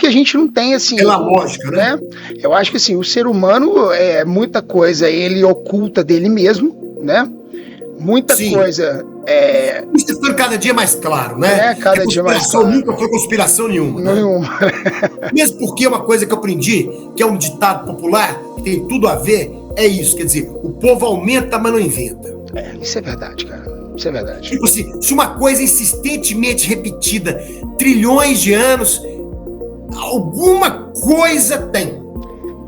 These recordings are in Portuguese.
a gente não tem, assim... Pela lógica, né? Eu acho que, assim, o ser humano, muita coisa ele oculta dele mesmo, né? Muita coisa... Isso ficando cada dia mais claro, né? Cada dia mais claro. Nunca foi conspiração nenhuma. Nenhuma. Né? Mesmo porque uma coisa que eu aprendi, que é um ditado popular, que tem tudo a ver, é isso. Quer dizer, o povo aumenta, mas não inventa. Isso é verdade, cara. Isso é verdade. Tipo assim, se uma coisa é insistentemente repetida trilhões de anos, alguma coisa tem.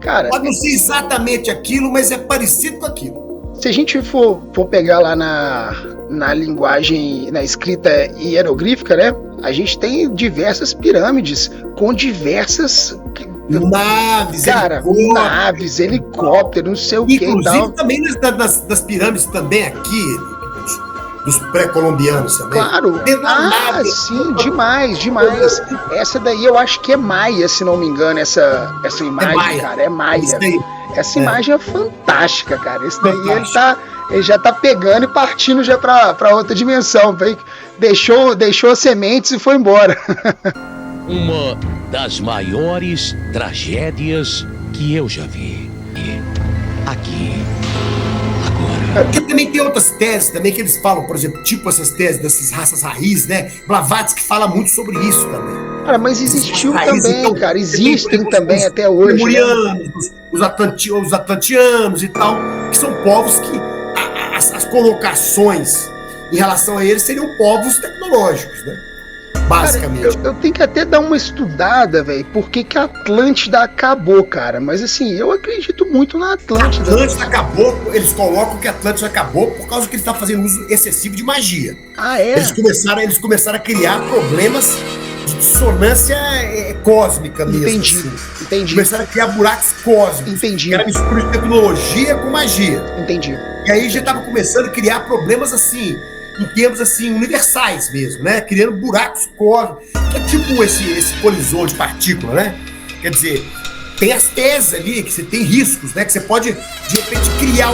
Cara, pode não ser exatamente aquilo, mas é parecido com aquilo. Se a gente for pegar lá na linguagem, na escrita hierográfica, né? A gente tem diversas pirâmides com diversas naves, helicópteros, não sei o que. Inclusive também nas pirâmides também aqui, dos pré-colombianos também. Claro. Sim, demais. Essa daí eu acho que é maia, se não me engano, essa imagem, cara. É maia. Essa imagem é fantástica, cara. Esse daí ele já tá pegando e partindo já pra outra dimensão. Deixou sementes e foi embora. Uma das maiores tragédias que eu já vi. Aqui. Agora. Porque também tem outras teses também que eles falam, por exemplo, tipo essas teses dessas raças raiz, né? Blavatsky fala muito sobre isso também. Cara, mas existiu também, então, cara. Existem também até hoje. Os lemurianos, né? os atlantianos e tal, que são povos que as colocações em relação a eles seriam povos tecnológicos, né? Basicamente. Cara, eu tenho que até dar uma estudada, velho, por que a Atlântida acabou, cara. Mas assim, eu acredito muito na Atlântida. A Atlântida acabou, eles colocam que a Atlântida acabou por causa que ele está fazendo uso excessivo de magia. Eles começaram a criar problemas de dissonância cósmica mesmo. Entendi. Começaram a criar buracos cósmicos. Entendi. Era mistura de tecnologia com magia. Entendi. E aí já estava começando a criar problemas assim, em termos assim, universais mesmo, né? Criando buracos cósmicos. É tipo esse colisor de partícula, né? Quer dizer, tem as teses ali, que você tem riscos, né? Que você pode, de repente, criar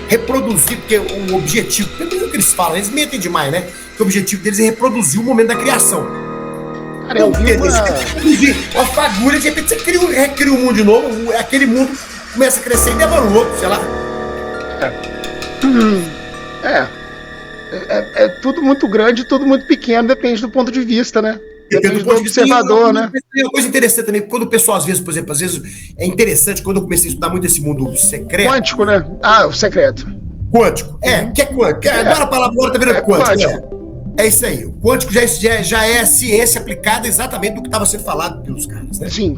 reproduzir, porque o objetivo, pelo menos o que eles falam, eles mentem demais, né? Que o objetivo deles é reproduzir o momento da criação. Cara, eu vi uma fagulha, de repente você recria um mundo de novo, aquele mundo começa a crescer e demora um outro, sei lá. É tudo muito grande, tudo muito pequeno, depende do ponto de vista, né? Depende do observador, né? Tem uma coisa interessante também, quando o pessoal, às vezes, por exemplo, é interessante, quando eu comecei a estudar muito esse mundo secreto. Quântico, né? O secreto. Quântico. Que é quântico. Agora a palavra agora tá virando quântico. É isso aí. O quântico já é a ciência aplicada exatamente do que estava sendo falado pelos caras, né? Sim,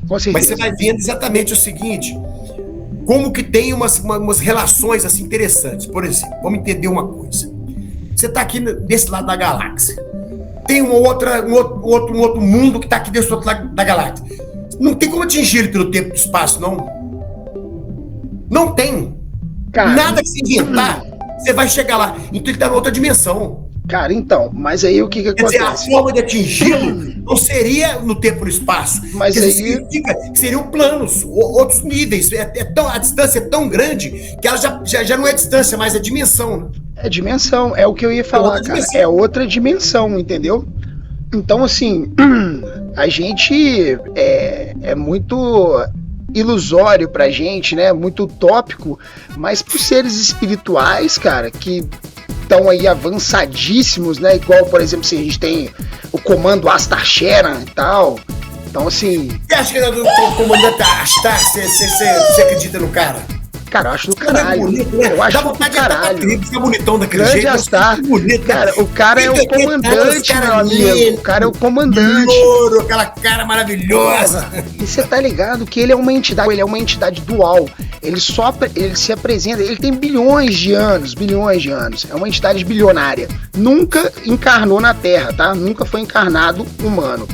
com certeza. Mas você vai vendo exatamente o seguinte, como que tem umas relações assim interessantes. Por exemplo, vamos entender uma coisa. Você está aqui desse lado da galáxia. Tem um outro mundo que está aqui desse outro lado da galáxia. Não tem como atingir ele pelo tempo e espaço, não. Não tem. Cara, nada que se inventar, você vai chegar lá. Então ele está em outra dimensão. Cara, então, mas aí o que acontece? Quer dizer, a forma de atingi-lo não seria no tempo e no espaço. Mas aí... significa que seriam planos, outros níveis. A distância é tão grande que ela já não é distância, mas é dimensão. Né? É dimensão, é o que eu ia falar, cara. É outra dimensão, entendeu? Então, assim, a gente é muito ilusório pra gente, né? Muito utópico, mas pros seres espirituais, cara, que estão aí avançadíssimos, né? Igual, por exemplo, se a gente tem o comando Astar-Sheran e tal. Então, assim... Você acha que é do comandante Astar? Você acredita no cara? Cara, eu acho do caralho. Bonito, né? Eu acho do caralho. Fica bonitão daquele Grande jeito. Astar. Bonito, cara, o cara é o comandante, meu amigo. O cara é o comandante. Louro, aquela cara maravilhosa. E você tá ligado que ele é uma entidade dual. Ele se apresenta, ele tem bilhões de anos. É uma entidade bilionária. Nunca encarnou na Terra, tá? Nunca foi encarnado humano.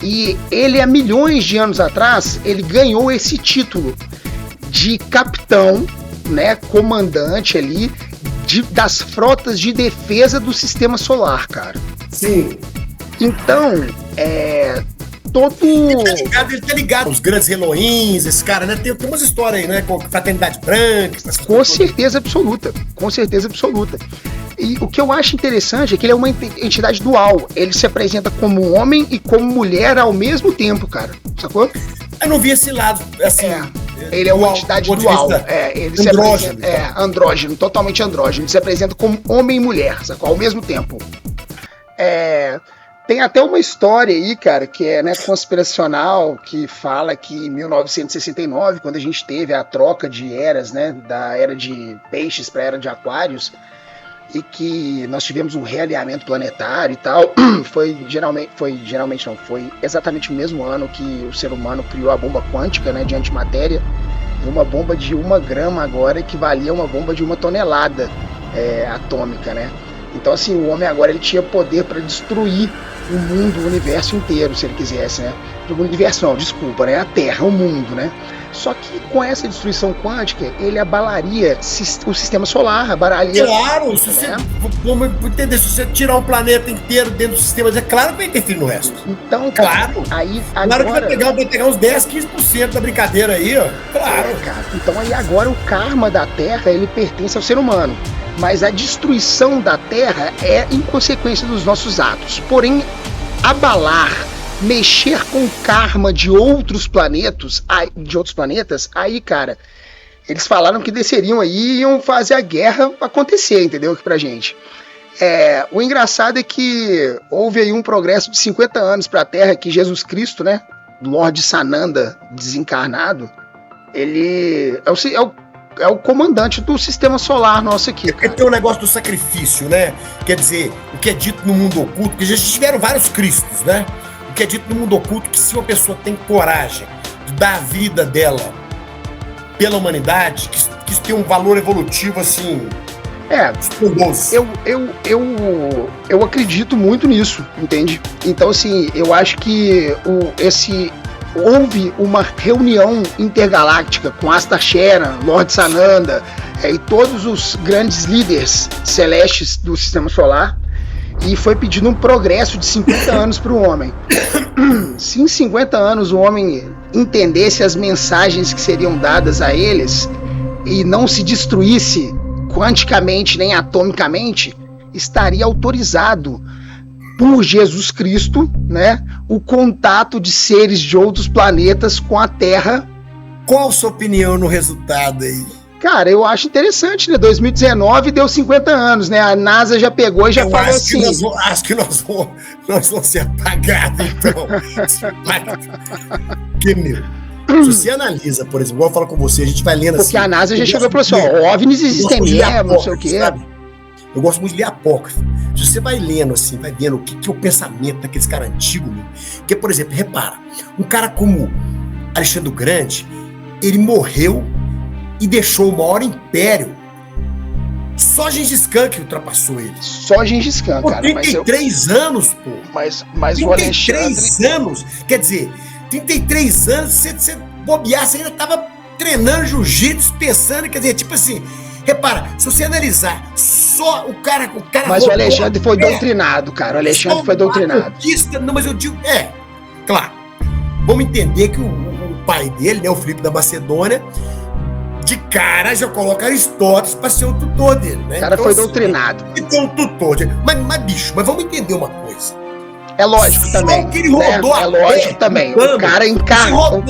E ele, há milhões de anos atrás, ele ganhou esse título de capitão, né, comandante ali das frotas de defesa do sistema solar, cara. Sim. Então, Ele tá ligado. Os grandes Elohims, esse cara, né? Tem umas histórias aí, né? Com fraternidade branca. Com certeza absoluta. E o que eu acho interessante é que ele é uma entidade dual. Ele se apresenta como homem e como mulher ao mesmo tempo, cara. Sacou? Eu não vi esse lado, assim. Ele é uma entidade dual. Ele se apresenta, andrógeno, totalmente andrógeno. Ele se apresenta como homem e mulher, sacou? Ao mesmo tempo. Tem até uma história aí, cara, que é, né, conspiracional, que fala que em 1969, quando a gente teve a troca de eras, né, da era de peixes para a era de aquários, e que nós tivemos um realinhamento planetário e tal, foi exatamente o mesmo ano que o ser humano criou a bomba quântica, né, de antimatéria, e uma bomba de 1 grama agora equivalia a uma bomba de 1 tonelada atômica, né? Então, assim, o homem agora ele tinha poder para destruir o mundo, o universo inteiro, se ele quisesse, né? O universo não, desculpa, né? A Terra, o mundo, né? Só que com essa destruição quântica, ele abalaria o sistema solar, abalaria... Claro, vamos entender, se você tirar um planeta inteiro dentro do sistema, é claro que vai interferir no resto. Então, cara, claro. Aí agora... Claro que vai pegar uns 10, 15% da brincadeira aí, ó. Claro. Cara. Então aí agora o karma da Terra, ele pertence ao ser humano. Mas a destruição da Terra é em consequência dos nossos atos. Porém, abalar, mexer com o karma de outros planetas, aí, cara, eles falaram que desceriam aí e iam fazer a guerra acontecer, entendeu? Aqui pra gente. O engraçado é que houve aí um progresso de 50 anos pra Terra, que Jesus Cristo, né, Lorde Sananda, desencarnado, ele é o comandante do sistema solar nosso aqui, cara. Tem um negócio do sacrifício, né? Quer dizer, o que é dito no mundo oculto, porque já tiveram vários Cristos, né? O que é dito no mundo oculto, que se uma pessoa tem coragem de dar a vida dela pela humanidade, que isso tem um valor evolutivo, assim... Eu acredito muito nisso, entende? Então, assim, eu acho que houve uma reunião intergaláctica com Asta Sharan, Lord Sananda e todos os grandes líderes celestes do sistema solar, e foi pedindo um progresso de 50 anos para o homem. Se em 50 anos o homem entendesse as mensagens que seriam dadas a eles e não se destruísse quanticamente nem atomicamente, estaria autorizado por Jesus Cristo, né, o contato de seres de outros planetas com a Terra. Qual a sua opinião no resultado aí? Cara, eu acho interessante, né? 2019 deu 50 anos, né? A NASA já pegou e já falou assim... Acho que nós vamos ser apagados, então. Que meu... Se você analisa, por exemplo, eu falo com você, a gente vai lendo assim... Porque a NASA já chegou e falou assim, OVNIs existem mesmo, não sei o quê. Sabe? Eu gosto muito de ler apócrifo. Se você vai lendo assim, vai vendo o que é o pensamento daqueles caras antigos, meu. Porque, por exemplo, repara, um cara como Alexandre o Grande, ele morreu e deixou o maior império. Só Gengis Khan que ultrapassou ele. Só Gengis Khan, cara. 33 anos, pô. Mas 33 o Alexandre... anos. Quer dizer, 33 anos, você bobear, você ainda tava treinando jiu-jitsu, pensando, quer dizer, tipo assim... Repara, se você analisar, só o cara... Mas o Alexandre foi doutrinado, cara. O Alexandre foi doutrinado. Não, mas eu digo... claro. Vamos entender que o pai dele, né, o Filipe da Macedônia, de cara já coloca Aristóteles para ser o tutor dele, né? O cara então, foi doutrinado. Então, o tutor... Mas, bicho, mas vamos entender uma coisa. É lógico também. Que ele rodou é lógico também. O cara encarnou.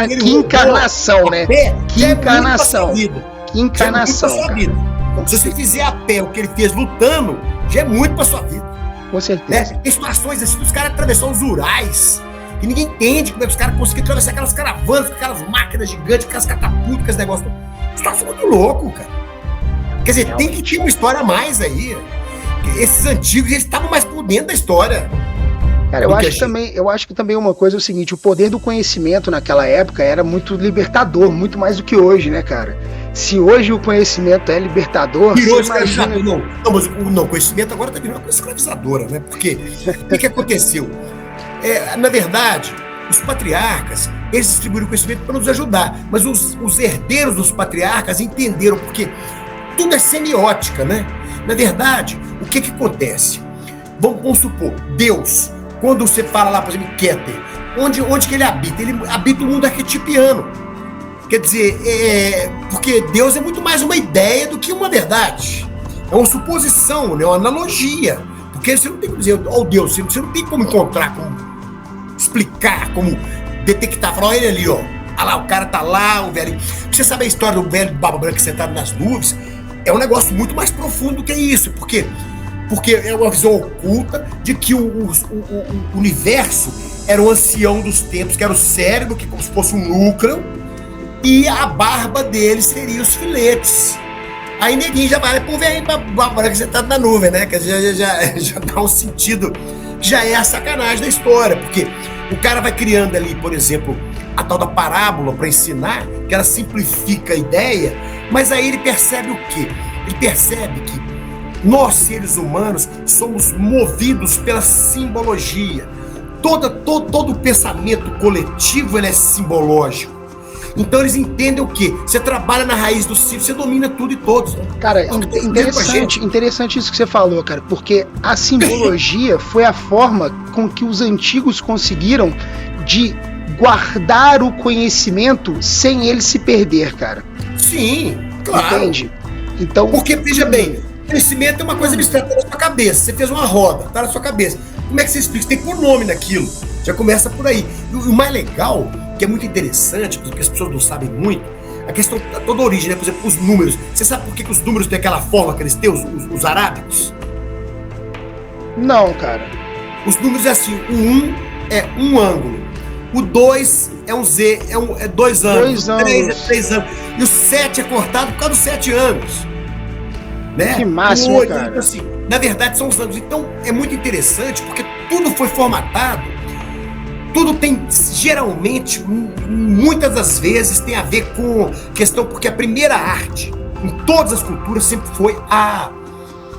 Que encarnação, né? Que encarnação. Que encarnação. Se você fizer a pé o que ele fez lutando, já é muito pra sua vida. Com certeza. Né? Tem situações assim dos caras atravessando os Urais, que ninguém entende como é que os caras conseguiram atravessar aquelas caravanas, com aquelas máquinas gigantes, com aquelas catapultas, com esse negócio. Situação muito louco, cara. Quer dizer, realmente tem que ter uma história a mais aí. Esses antigos, eles estavam mais por dentro da história. Cara, eu acho que também uma coisa é o seguinte, o poder do conhecimento naquela época era muito libertador, muito mais do que hoje, né, cara? Se hoje o conhecimento é libertador, virou escravizador. Mas o conhecimento agora está virando uma coisa escravizadora, né? Porque o que aconteceu? Na verdade, os patriarcas, eles distribuíram o conhecimento para nos ajudar, mas os herdeiros dos patriarcas entenderam, porque tudo é semiótica, né? Na verdade, o que acontece? Vamos supor, Deus, quando você fala lá, por exemplo, Keter, onde que ele habita? Ele habita o mundo arquetipiano. Quer dizer, porque Deus é muito mais uma ideia do que uma verdade. É uma suposição, né? Uma analogia. Porque você não tem como dizer, oh Deus, você não tem como encontrar, como explicar, como detectar. Falar, olha ele ali, ó. Ah lá, o cara tá lá, o velho. Você sabe a história do velho Barba Branca sentado nas nuvens? É um negócio muito mais profundo do que isso. Por quê? Porque é uma visão oculta de que o universo era o ancião dos tempos, que era o cérebro, que como se fosse um núcleo, e a barba dele seria os filetes. Aí neguinho já vai pro velho Barba Branca sentado na nuvem, né? Que já dá um sentido, já é a sacanagem da história, porque o cara vai criando ali, por exemplo, a tal da parábola para ensinar, que ela simplifica a ideia, mas aí ele percebe o quê? Ele percebe que nós, seres humanos, somos movidos pela simbologia. Todo o pensamento coletivo ele é simbológico. Então eles entendem o quê? Você trabalha na raiz do ciclo, você domina tudo e todos. Cara, interessante isso que você falou, cara, porque a simbologia foi a forma com que os antigos conseguiram de guardar o conhecimento sem ele se perder, cara. Sim, claro. Entende? Então, porque, veja bem, conhecimento é uma coisa abstrata na sua cabeça. Você fez uma roda, tá na sua cabeça. Como é que você explica? Você tem que pôr nome naquilo. Já começa por aí. E o mais legal, que é muito interessante, porque as pessoas não sabem muito, a questão, toda a origem, né? Por exemplo, os números. Você sabe por que os números têm aquela forma que eles têm, os arábicos? Não, cara. Os números é assim, o 1 é um ângulo, o 2 é um Z, é 2 ângulos, o 3 é 3 ângulos, e o 7 é cortado por causa dos 7 ângulos. Né? Que máximo, 8, cara. Então, assim, na verdade são os ângulos. Então é muito interessante porque tudo foi formatado, tudo tem, geralmente, muitas das vezes tem a ver com questão, porque a primeira arte em todas as culturas sempre foi a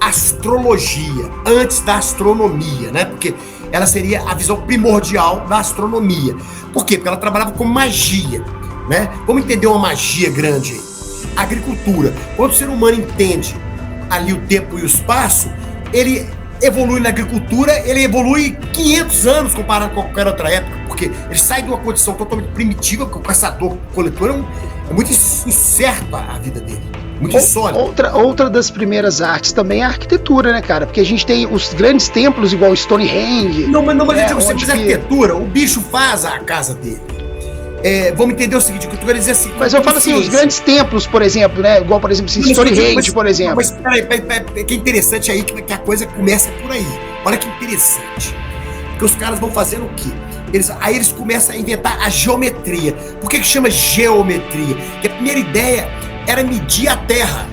astrologia, antes da astronomia, né? Porque ela seria a visão primordial da astronomia. Por quê? Porque ela trabalhava com magia, né? Vamos entender uma magia grande aí. Agricultura. Quando o ser humano entende ali o tempo e o espaço, ele evolui na agricultura, ele evolui 500 anos comparado com qualquer outra época, porque ele sai de uma condição totalmente primitiva, que o caçador-coletor é muito incerto a vida dele, muito insólito. Outra das primeiras artes também é a arquitetura, né, cara? Porque a gente tem os grandes templos, igual Stonehenge. Não, mas a gente você faz arquitetura, o bicho faz a casa dele. Vamos entender o seguinte, o que eu quero dizer assim. Mas eu falo assim, os grandes templos, por exemplo, né? Igual, por exemplo, Stonehenge, por exemplo. Mas peraí, que é interessante aí que a coisa começa por aí. Olha que interessante. Porque os caras vão fazendo o quê? Aí eles começam a inventar a geometria. Por que chama geometria? Porque a primeira ideia era medir a Terra.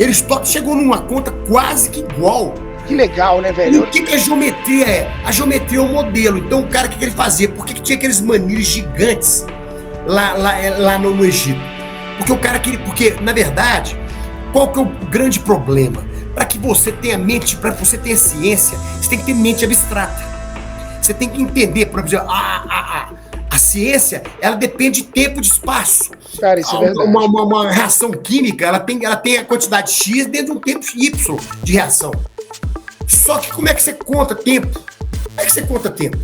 Aristóteles chegou numa conta quase que igual. Que legal, né, velho? E o que a geometria é? A geometria é um modelo. Então o cara, o que ele fazia? Por que tinha aqueles manilhos gigantes lá no Egito? Porque o cara queria. Porque, na verdade, qual que é o grande problema? Para que você tenha mente, para você ter ciência, você tem que ter mente abstrata. Você tem que entender, por exemplo, a ciência, ela depende de tempo e de espaço. Cara, isso é verdade. Uma reação química, ela tem a quantidade X dentro de um tempo Y de reação. Só que como é que você conta tempo? Como é que você conta tempo?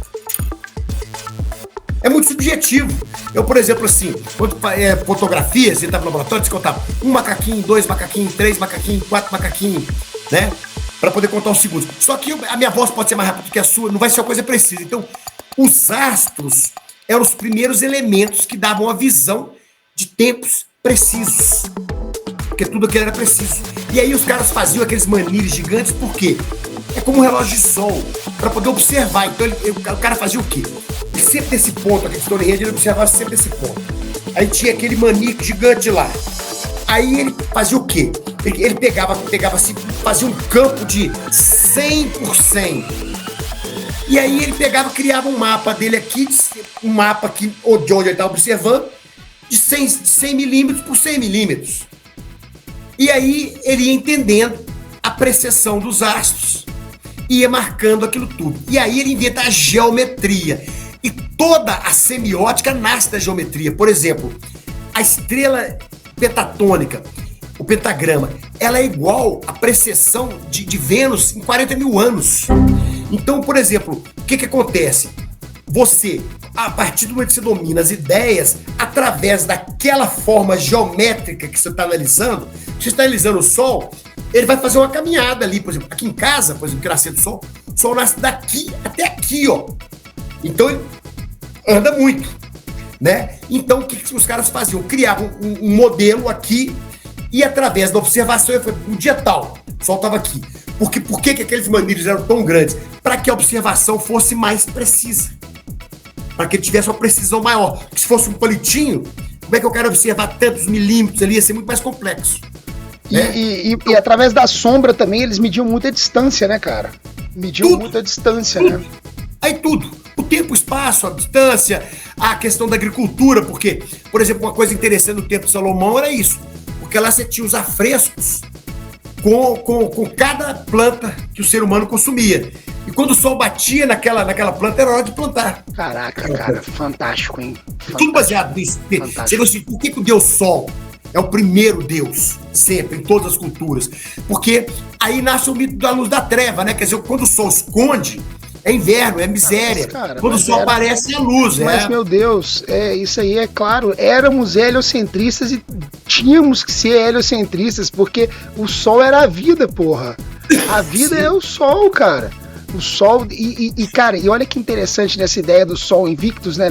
É muito subjetivo. Eu, por exemplo, assim, quando fotografias, você estava no laboratório, você contava 1 macaquinho, 2 macaquinhos, 3 macaquinhos, 4 macaquinhos, né? Para poder contar os segundos. Só que a minha voz pode ser mais rápida que a sua, não vai ser uma coisa precisa. Então, os astros eram os primeiros elementos que davam a visão de tempos precisos. Porque tudo aquilo era preciso. E aí os caras faziam aqueles manilhos gigantes, por quê? É como um relógio de sol, para poder observar. Então o cara fazia o quê? Ele sempre nesse ponto, aquele Stonehenge, ele observava sempre nesse ponto. Aí tinha aquele manique gigante lá. Aí ele fazia o quê? Ele pegava assim, fazia um campo de 100 por 100. E aí ele criava um mapa dele aqui, um mapa aqui, de onde ele estava observando, de 100 milímetros por 100 milímetros. E aí ele ia entendendo a precessão dos astros, ia marcando aquilo tudo. E aí ele inventa a geometria. E toda a semiótica nasce da geometria. Por exemplo, a estrela pentatônica, o pentagrama, ela é igual à precessão de Vênus em 40 mil anos. Então, por exemplo, o que acontece? Você, a partir do momento que você domina as ideias, através daquela forma geométrica que você está analisando o Sol, ele vai fazer uma caminhada ali, por exemplo, aqui em casa, por exemplo, que nascer do Sol, o Sol nasce daqui até aqui, ó. Então ele anda muito, né? Então o que os caras faziam? Criavam um modelo aqui e através da observação, o dia tal, o Sol estava aqui. Por que aqueles manilhos eram tão grandes? Para que a observação fosse mais precisa. Para que ele tivesse uma precisão maior. Porque se fosse um palitinho, como é que eu quero observar tantos milímetros ali? Ia ser muito mais complexo. Né? E através da sombra também eles mediam muita distância, né, cara? Mediam muita distância, né? Aí tudo. O tempo, o espaço, a distância, a questão da agricultura, porque, por exemplo, uma coisa interessante no tempo de Salomão era isso. Porque lá você tinha os afrescos com cada planta que o ser humano consumia. E quando o sol batia naquela planta, era hora de plantar. Caraca, cara, fantástico, hein? Fantástico. Tudo baseado nisso. Por que o Deus Sol é o primeiro Deus, sempre, em todas as culturas? Porque aí nasce o mito da luz da treva, né? Quer dizer, quando o sol esconde, é inverno, é miséria. Mas, cara, quando o sol aparece, é luz. Mas, meu Deus, isso aí é claro. Éramos heliocentristas e tínhamos que ser heliocentristas, porque o sol era a vida, porra. A vida é o sol, cara. O Sol, cara, e olha que interessante nessa ideia do Sol Invictus, né,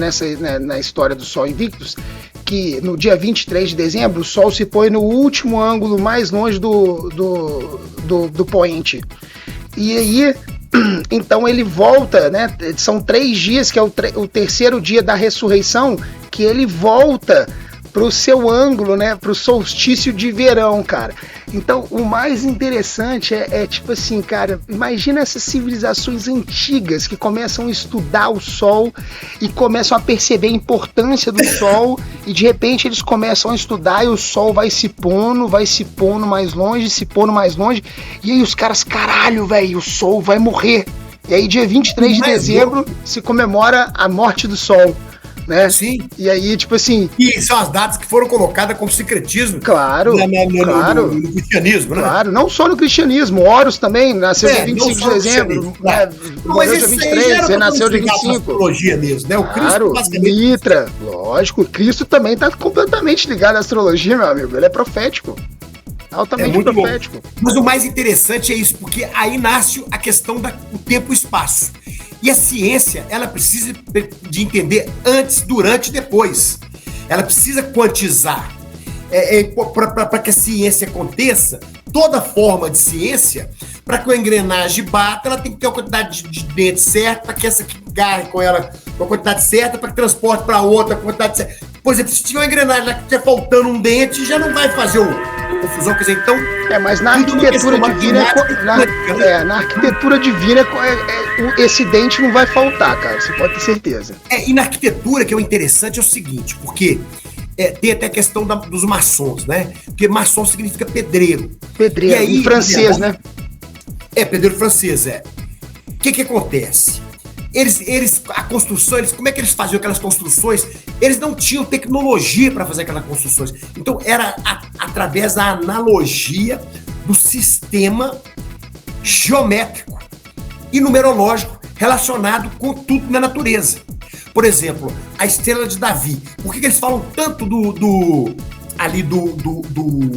na história do Sol Invictus, que no dia 23 de dezembro o Sol se põe no último ângulo mais longe do poente. E aí, então ele volta, né, são 3 dias, que é o terceiro dia da ressurreição, que ele volta pro seu ângulo, né, pro solstício de verão, cara. Então, o mais interessante é tipo assim, cara, imagina essas civilizações antigas que começam a estudar o Sol e começam a perceber a importância do Sol e de repente eles começam a estudar e o Sol vai se pondo mais longe, e aí os caras, caralho, velho, o Sol vai morrer. E aí dia 23 de dezembro se comemora a morte do Sol. Né? Sim. E aí, tipo assim... E são as datas que foram colocadas como secretismo. Claro, claro. No cristianismo, né? Claro, não só no cristianismo. Horus também nasceu dia 25 de dezembro. Mas dia 23, você nasceu dia 25. Astrologia mesmo, né? O claro, Cristo, Mitra, lógico. Cristo também tá completamente ligado à astrologia, meu amigo. Ele é profético. Altamente profético. Bom. Mas o mais interessante é isso, porque aí nasce a questão do tempo e espaço. E a ciência, ela precisa de entender antes, durante e depois. Ela precisa quantizar. Para que a ciência aconteça, toda forma de ciência, para que a engrenagem bata, ela tem que ter a quantidade de dentes certa, para que essa que garre com ela com a quantidade certa, para que transporte para outra com a quantidade certa. Por exemplo, se tiver uma engrenagem que estiver faltando um dente, já não vai fazer confusão, quer dizer, então... mas na arquitetura divina, na arquitetura divina, esse dente não vai faltar, cara, você pode ter certeza. E na arquitetura, que é o interessante, é o seguinte, porque tem até a questão dos maçons, né? Porque maçom significa pedreiro. Pedreiro, aí, em francês, né? Pedreiro francês, O que acontece? A construção, como é que eles faziam aquelas construções? Eles não tinham tecnologia para fazer aquelas construções. Então, era através da analogia do sistema geométrico e numerológico relacionado com tudo na natureza. Por exemplo, a estrela de Davi. Por que eles falam tanto do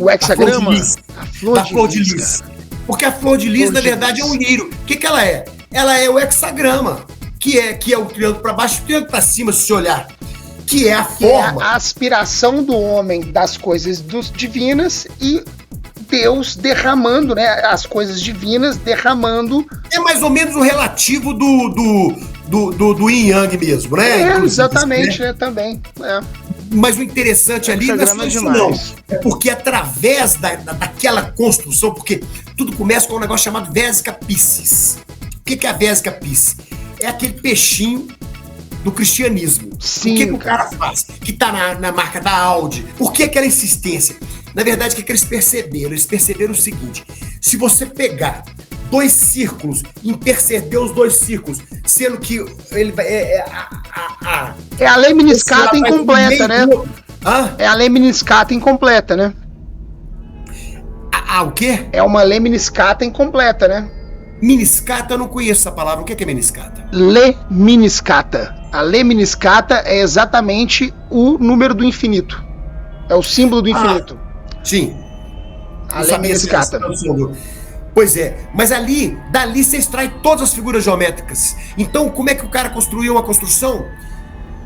hexagrama? Da flor de lis. Porque a flor de lis, na verdade, é um lírio. O que ela é? Ela é o hexagrama, que é o triângulo para baixo e o triângulo para cima, se você olhar. Que é a forma. É a aspiração do homem das coisas divinas e Deus derramando, né? As coisas divinas derramando. É mais ou menos o relativo do yin yang mesmo, né? Exatamente, né? Também. Mas o interessante ali não é só isso, não. É porque através daquela construção, porque tudo começa com um negócio chamado Vesica Piscis. O que é a Vesica Piscis? É aquele peixinho do cristianismo. Sim, o que o cara faz? Que tá na marca da Audi. Por que aquela insistência? Na verdade, o que eles perceberam? Eles perceberam o seguinte: se você pegar 2 círculos, interceder os 2 círculos, sendo que ele vai. É a lei Miniscata incompleta, né? É a lei Miniscata incompleta, né? O quê? É uma lei Miniscata incompleta, né? Miniscata, eu não conheço essa palavra. O que é Miniscata? Lei Miniscata. A lei Miniscata é exatamente o número do infinito. É o símbolo do infinito. Sim. A lâmina escata. Pois é, mas dali você extrai todas as figuras geométricas. Então, como é que o cara construiu uma construção?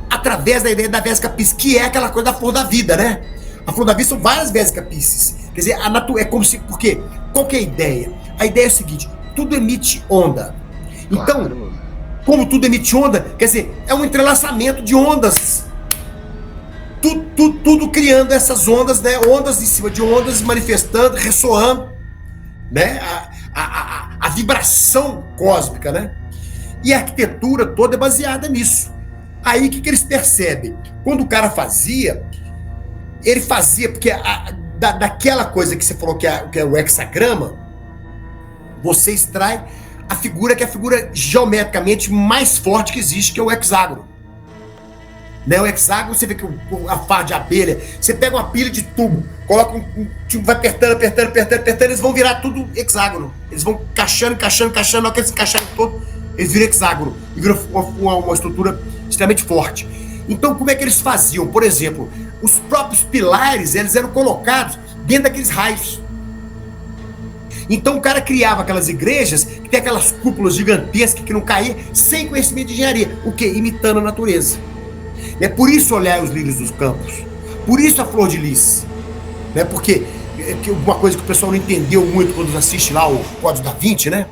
Através da ideia da Vesica Piscis, que é aquela coisa da flor da vida, né? A flor da vida são várias Vesica Piscis. Quer dizer, é como se... Por quê? Qual que é a ideia? A ideia é o seguinte, tudo emite onda. Então, como tudo emite onda, quer dizer, é um entrelaçamento de ondas. Tudo criando essas ondas, né? Ondas em cima de ondas, manifestando, ressoando, né? A vibração cósmica, né? E a arquitetura toda é baseada nisso. Aí o que eles percebem? Quando o cara fazia, ele fazia, porque daquela coisa que você falou que é o hexagrama, você extrai a figura que é a figura geometricamente mais forte que existe, que é o hexágono. Né? O hexágono, você vê que a farda de abelha, você pega uma pilha de tubo, coloca vai apertando, eles vão virar tudo hexágono. Eles vão encaixando, na hora que eles encaixarem todo, eles viram hexágono. E viram uma estrutura extremamente forte. Então, como é que eles faziam? Por exemplo, os próprios pilares, eles eram colocados dentro daqueles raios. Então o cara criava aquelas igrejas que tem aquelas cúpulas gigantescas que não caíam sem conhecimento de engenharia. O quê? Imitando a natureza. É por isso olhar os lírios dos campos. Por isso a flor de lis. Né? Porque uma coisa que o pessoal não entendeu muito quando assiste lá o Código da Vinci, né?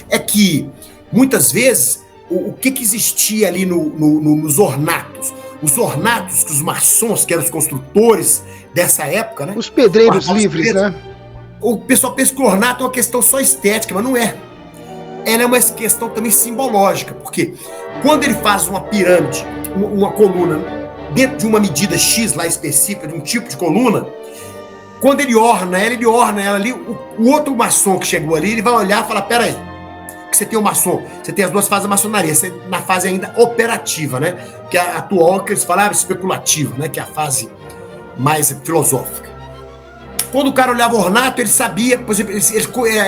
É que muitas vezes o que existia ali nos ornatos? Os ornatos que os maçons, que eram os construtores dessa época, né? Os pedreiros livres, né? O pessoal pensa que o ornato é uma questão só estética, mas não é. Ela é uma questão também simbológica, porque quando ele faz uma pirâmide, uma coluna, dentro de uma medida X lá específica, de um tipo de coluna, quando ele orna ela ali, o outro maçom que chegou ali, ele vai olhar e falar, peraí, que você tem o maçom, você tem as duas fases da maçonaria, você na fase ainda operativa, né? Que é a atual, que eles falavam, especulativa, né? Que é a fase mais filosófica. Quando o cara olhava o ornato, ele sabia, por exemplo,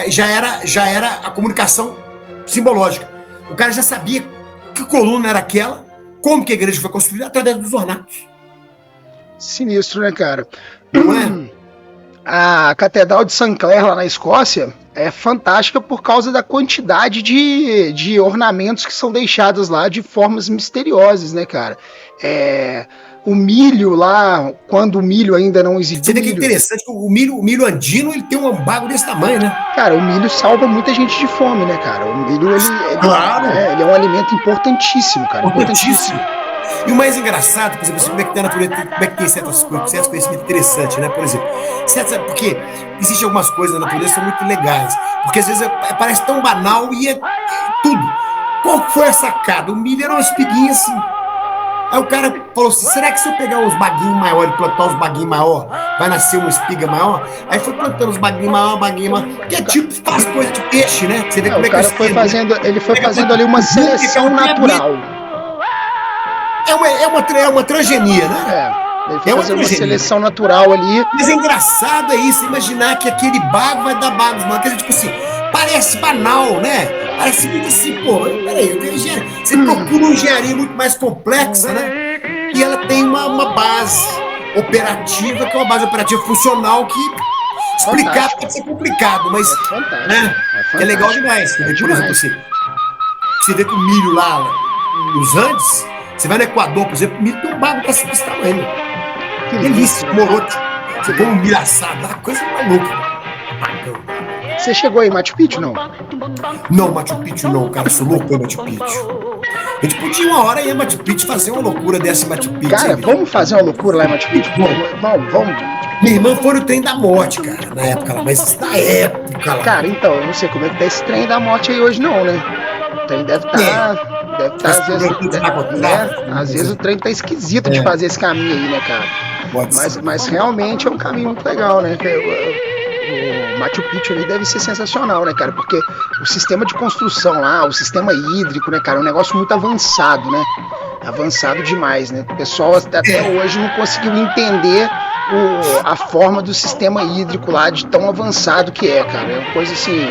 já era a comunicação simbológica. O cara já sabia que coluna era aquela, como que a igreja foi construída, através dos ornatos. Sinistro, né, cara? Não é? A Catedral de St. Clair, lá na Escócia, é fantástica por causa da quantidade de ornamentos que são deixados lá de formas misteriosas, né, cara? O milho lá, quando o milho ainda não existe. Você vê que é interessante, o milho andino, ele tem um bago desse tamanho, né? Cara, o milho salva muita gente de fome, né, cara? O milho, claro. Ele é um alimento importantíssimo, cara. Importantíssimo. E o mais engraçado, por exemplo, como é que tem a natureza, como é que tem certos conhecimentos interessantes, né? Por exemplo, porque existem algumas coisas na natureza que são muito legais. Porque às vezes parece tão banal e é tudo. Qual foi a sacada? O milho era uma espiguinha assim. Aí o cara falou assim, será que se eu pegar uns baguinhos maiores e plantar uns baguinhos maiores, vai nascer uma espiga maior? Aí foi plantando uns baguinhos maior, que é tipo, faz coisa de peixe, né? Você vê como o cara foi fazendo, ele foi fazendo ali uma seleção natural. É uma transgenia, né? Ele foi fazendo uma seleção natural ali. Mas é engraçado isso, imaginar que aquele bago vai dar bagos, mano. Quer dizer, tipo assim, parece banal, né? Parece muito assim, pô, peraí, você procura uma engenharia muito mais complexa, né? E ela tem uma base operativa, que é uma base operativa funcional que explicar pode ser complicado, mas né? É legal demais. Por exemplo, assim, você vê que o milho lá nos Andes, você vai no Equador, por exemplo, o milho tem um bago desse tamanho. Que delícia, morote. Você põe um milho assado, uma coisa maluca. Você chegou aí em Machu Picchu, não? Não, Machu Picchu não, cara, eu sou louco em Machu Picchu. A gente podia uma hora ir em Machu Picchu fazer uma loucura dessa em Machu Picchu. Cara, vamos fazer uma loucura lá em Machu Picchu? Vamos. Minha irmã foi no trem da morte, cara, na época lá, mas na época lá. Cara, então, eu não sei como é que tá esse trem da morte aí hoje não, né? O trem deve estar, às vezes o trem tá esquisito de fazer esse caminho aí, né, cara? Mas realmente é um caminho muito legal, né? O Machu Picchu ali deve ser sensacional, né, cara? Porque o sistema de construção lá, o sistema hídrico, né, cara, é um negócio muito avançado, né? Avançado demais, né? O pessoal até hoje não conseguiu entender a forma do sistema hídrico lá, de tão avançado que é, cara. É uma coisa assim,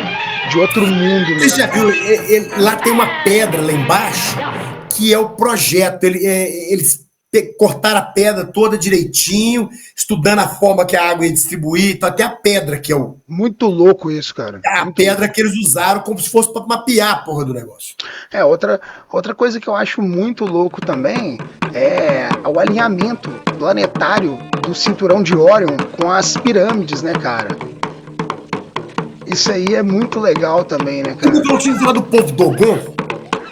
de outro mundo mesmo. Você já viu? Lá tem uma pedra lá embaixo que é o projeto. Eles cortaram a pedra toda direitinho, estudando a forma que a água ia distribuir, então até a pedra que é o... Muito louco isso, cara. A Muito pedra louco. que eles usaram como se fosse para mapear a porra do negócio. Outra coisa que eu acho muito louco também é o alinhamento planetário do cinturão de Órion com as pirâmides, né, cara? Isso aí é muito legal também, né, cara? Eu não tinha falado do povo Dogon.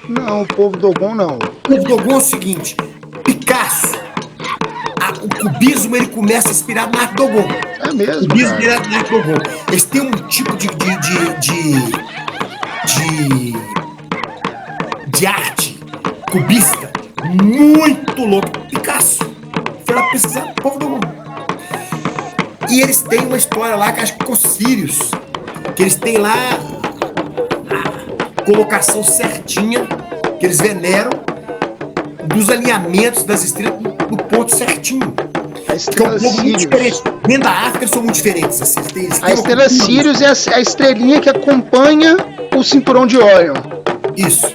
Não, o povo Dogon não. O povo Dogon é o seguinte, Picasso, o cubismo ele começa inspirado na arte Dogon. É mesmo, O cubismo cara. inspirado na arte Dogon. Eles têm um tipo de arte cubista muito louco. Picasso. Foi lá pesquisar o povo Dogon. E eles têm uma história lá que acho que com os Sírios, que eles têm lá a colocação certinha, que eles veneram dos alinhamentos das estrelas no ponto certinho. A Que é um estrela povo muito Sirius. diferente. Dentro da África eles são muito diferentes. Assim, eles têm A estrela uma cultura- Sirius é a estrelinha que acompanha o cinturão de Órion. Isso.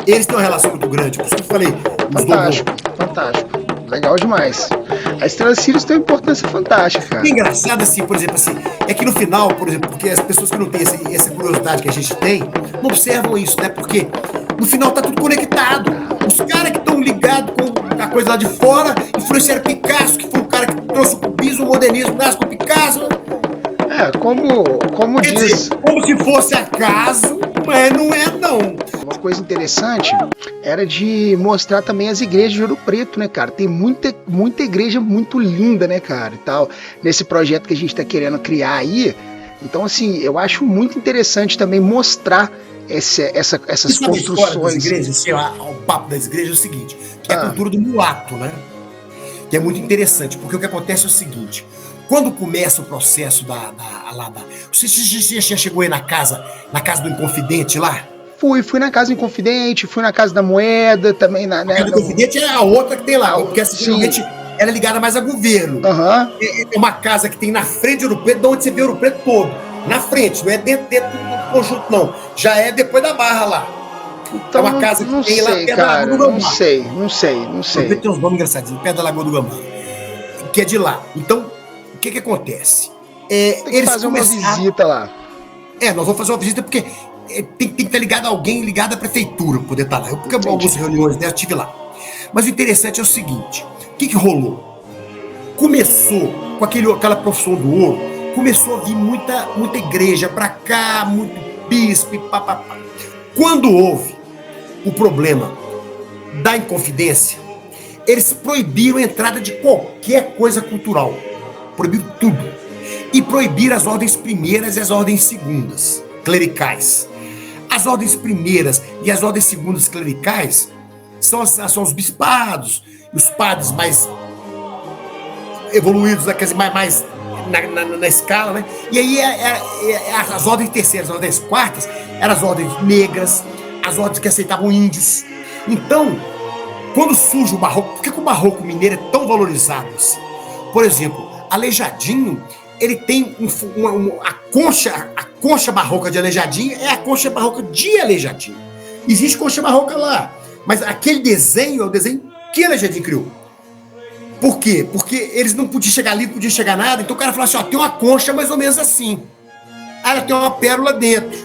Eles têm uma relação muito grande. Por isso que eu falei. Os Fantástico, fantástico. Legal demais. A estrela Sirius tem uma importância fantástica, cara. E engraçado assim, por exemplo, assim, é que no final, por exemplo, porque as pessoas que não têm essa curiosidade que a gente tem, não observam isso, né? Porque no final tá tudo conectado. Os caras que estão ligados com a coisa lá de fora influenciaram Picasso, que foi o cara que trouxe o cubismo, o modernismo, nasce com Picasso. Como Quer diz, dizer, como se fosse acaso, mas não é não. uma coisa interessante era de mostrar também as igrejas de Ouro Preto, né, cara? Tem muita igreja muito linda, né, cara, e tal, nesse projeto que a gente tá querendo criar aí. Então, assim, eu acho muito interessante também mostrar essas E sabe a história das construções. igrejas? Assim, o papo das igrejas é o seguinte, que é a Ah. cultura do mulato, né? Que é muito interessante, porque o que acontece é o seguinte, quando começa o processo Você já chegou aí na casa do Inconfidente lá? Fui na Casa Inconfidente, fui na Casa da Moeda, também A casa do Inconfidente é a outra que tem lá, porque essa Sim. geralmente ela é ligada mais a governo. Aham. É uma casa que tem na frente de Ouro Preto, de onde você vê Ouro Preto todo. Na frente, não é dentro do conjunto, não. Já é depois da barra lá. Então, É uma casa que não tem lá sei, perto da cara, Lagoa do não Gambá. sei. Ouro Preto tem uns nomes engraçadinhos, perto da Lagoa do Gambá. Que é de lá. Então, o que acontece? Tem que fazer uma visita lá. Nós vamos fazer uma visita porque tem que estar ligado a alguém, ligado à prefeitura, pra poder estar lá. Porque algumas reuniões dessas eu estive lá. Mas o interessante é o seguinte: o que rolou? Começou com aquela profissão do ouro, começou a vir muita igreja pra cá, muito bispo e papapá. Quando houve o problema da Inconfidência, eles proibiram a entrada de qualquer coisa cultural. Proibiram tudo. E proibiram as ordens primeiras e as ordens segundas, clericais. As ordens primeiras e as ordens segundas clericais são os bispados, os padres mais evoluídos, mais na escala, né? E aí as ordens terceiras, as ordens quartas, eram as ordens negras, as ordens que aceitavam índios. Então, quando surge o barroco, por que o barroco mineiro é tão valorizado assim? Por exemplo, Aleijadinho, ele tem a concha barroca de Aleijadinho é a concha barroca de Aleijadinho. Existe concha barroca lá, mas aquele desenho é o desenho que Aleijadinho criou. Por quê? Porque eles não podiam chegar ali, não podiam chegar nada, então o cara falou assim, tem uma concha mais ou menos assim. Ela tem uma pérola dentro.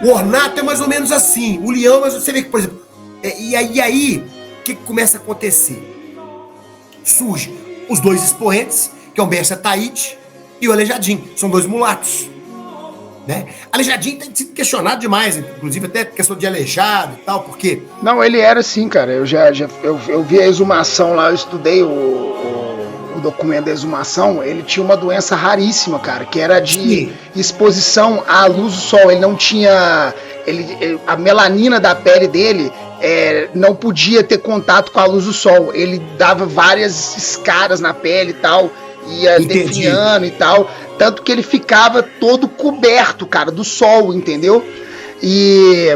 O ornato é mais ou menos assim. O leão, mas você vê que, por exemplo, e aí o que começa a acontecer? Surge os dois expoentes, que é o Mestre Ataíde e o Aleijadinho. São dois mulatos. Né? Aleijadinho tem sido questionado demais, inclusive até questão de aleijado e tal, porque... Não, ele era assim, cara. Eu vi a exumação lá, eu estudei o documento da exumação. Ele tinha uma doença raríssima, cara, que era de exposição à luz do sol. Ele não tinha... a melanina da pele dele não podia ter contato com a luz do sol. Ele dava várias escaras na pele e tal, ia definhando e tal, tanto que ele ficava todo coberto, cara, do sol, entendeu?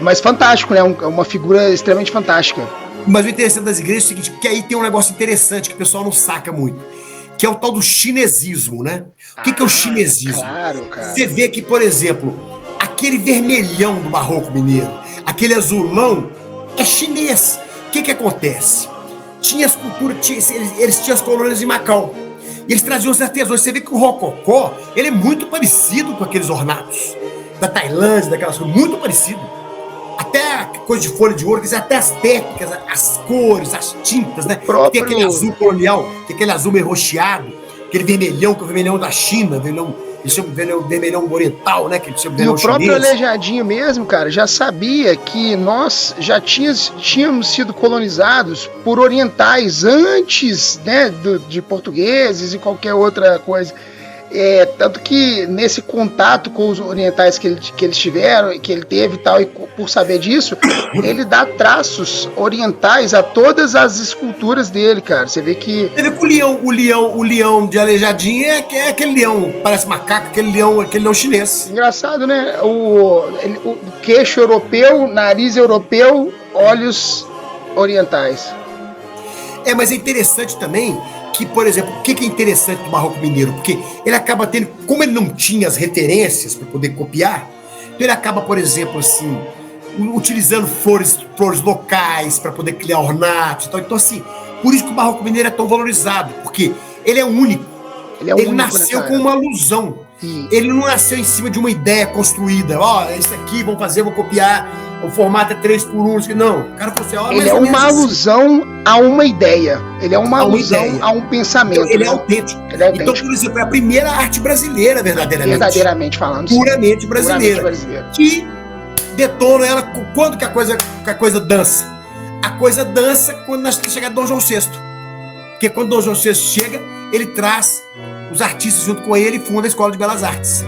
Mas fantástico, né? Uma figura extremamente fantástica. Mas o interessante das igrejas é o seguinte, que aí tem um negócio interessante que o pessoal não saca muito, que é o tal do chinesismo, né? O que é o chinesismo? Claro, cara. Você vê que, por exemplo, aquele vermelhão do barroco mineiro, aquele azulão é chinês. O que acontece? Tinha as culturas, eles tinham as colônias em Macau. E eles traziam os artesãos. Você vê que o rococó, ele é muito parecido com aqueles ornatos da Tailândia, daquelas coisas, muito parecido. Até coisa de folha de ouro, quer dizer, até as técnicas, as cores, as tintas, né? Próprio... Tem aquele azul colonial, tem aquele azul meio roxeado, aquele vermelhão, que é o vermelhão da China, eles chamam de vermelhão oriental, né? Que eles chamam de vermelhão chinês. E o próprio Aleijadinho mesmo, cara, já sabia que nós já tínhamos sido colonizados por orientais antes, né, de portugueses e qualquer outra coisa. Tanto que nesse contato com os orientais que eles tiveram, que ele teve e tal, e por saber disso, ele dá traços orientais a todas as esculturas dele, cara. Você vê que... Você vê que o leão de Aleijadinho é aquele leão, parece macaco, aquele leão chinês. Engraçado, né? O queixo europeu, nariz europeu, olhos orientais. Mas é interessante também que, por exemplo, o que é interessante do Barroco Mineiro? Porque ele acaba tendo, como ele não tinha as referências para poder copiar, então ele acaba, por exemplo, assim, utilizando flores locais para poder criar ornatos. Então, assim, por isso que o Barroco Mineiro é tão valorizado, porque ele é único. Ele nasceu com uma alusão. Ele não nasceu em cima de uma ideia construída. Isso aqui, vamos fazer, vou copiar. O formato é 3x1. Não, o cara falou assim, ele é uma alusão a uma ideia. Ele é uma alusão a um pensamento. Então, ele é autêntico. Então, por exemplo, é a primeira arte brasileira, verdadeiramente falando. Puramente brasileira. Que detona ela quando que a coisa dança. A coisa dança quando nós chega Dom João VI. Porque quando Dom João VI chega, ele traz os artistas junto com ele e funda a Escola de Belas Artes.